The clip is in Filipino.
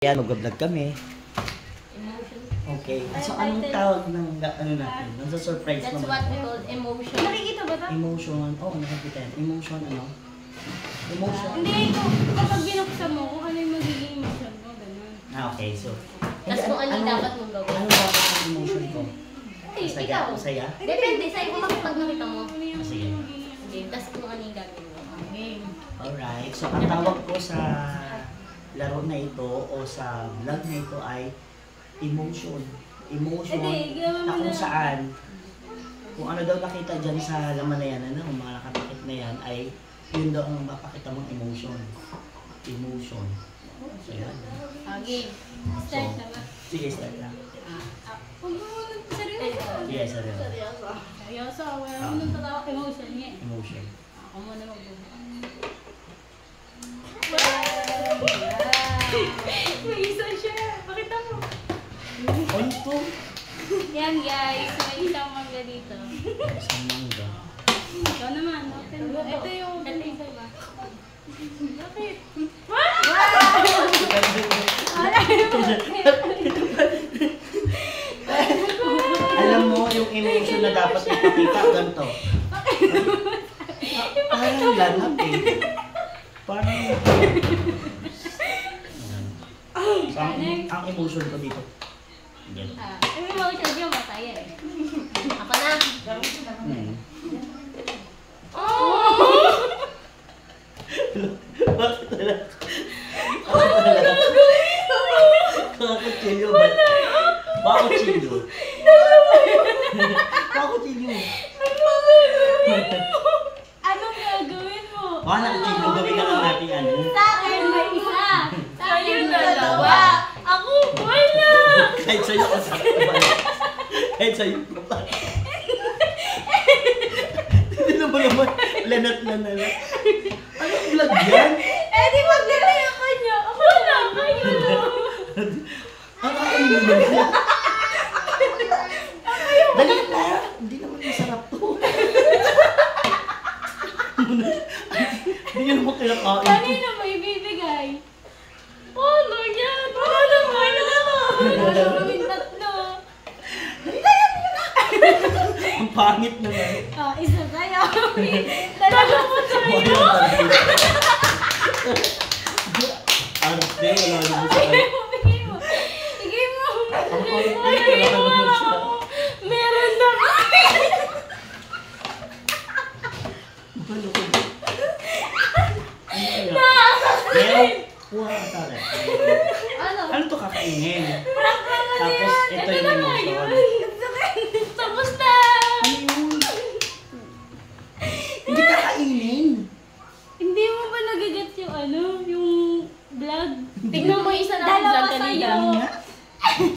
Yan, mag-vlog kami. Emotion. Okay. So, anong tawag ng ano natin? Nasa surprise That's naman. what we call emotion. Nakikita ba ito? Emotion. Oo, nakikita yan. Emotion, ano? Emotion. Hindi, kapag binuksan mo, kung ano yung magiging emotion mo, gano'n. Okay. So, Tapos kung ano yung dapat mong gawin. Ano dapat ang emotion ko? Hey, Masaya? ikaw. Masaya? Depende sa'yo kung pag nakita mo. Sige. Game. Tapos kung ano yung gagawin mo. Game. Alright. So, ang tawag ko sa laro na ito o sa vlog na ito ay emotion. Emotion Hindi, na kung saan kung ano daw nakita dyan sa laman na yan, ano, kung mga nakatakit na yan, ay yun daw ang mapakita mong emotion. Emotion. So, yan. Game. Start na ba? Sige, start na. Huwag mo muna seryoso. Yes, seryoso. Seryoso, wala mo nang tatawa emotion niya. Emotion. Ako muna magbubuka. May isa siya. Pakita mo. On to. Yan guys, may isang mangga dito. Isang mangga. Ikaw naman, open mo. Ito yung dating sa iba. Bakit? Alam mo, yung emotion na dapat ipakita, ganito. Parang lanap eh. Parang... So, ang emotion ko dito. Yan. Yung emotion niya masaya eh. Ako na. Bakit talaga? Bakit chilyo ba? Bakit chilyo? Bakit chilyo? Anong gagawin mo? Bakit chilyo? Gawin na lang natin ano? Sa akin may isa. Sa akin dalawa. Ako wala. Kahit sa'yo ka sa kahit sa'yo ka pa. Hindi naman lanat na nalang. Anong vlog yan? Eh di maglalayo ka niya. Wala kayo lang. Ang kakainin mo yan. Dali na. Hindi naman masarap to. Hindi nyo naman kinakain. Kanino mo ibibigay? Ano yan? Ano Ano kami tatlo? Ang pangit naman. Isa tayo. Dalawa mo tayo. Arte, wala naman sa akin. Bigay mo. Bigay mo. Ang pangit din, wala naman sa akin. Meron na. Ano ko ba? Ano kaya? Meron? Kuha ka sa akin. Ano? Ano to kakainin? Tapos ito yung emotion. Tapos na. Ano yun? Hindi kakainin. Hindi mo ba nagagets yung ano? Yung vlog? Tignan mo yung isa natin Dalawa vlog kanina. sa'yo. Ano nga?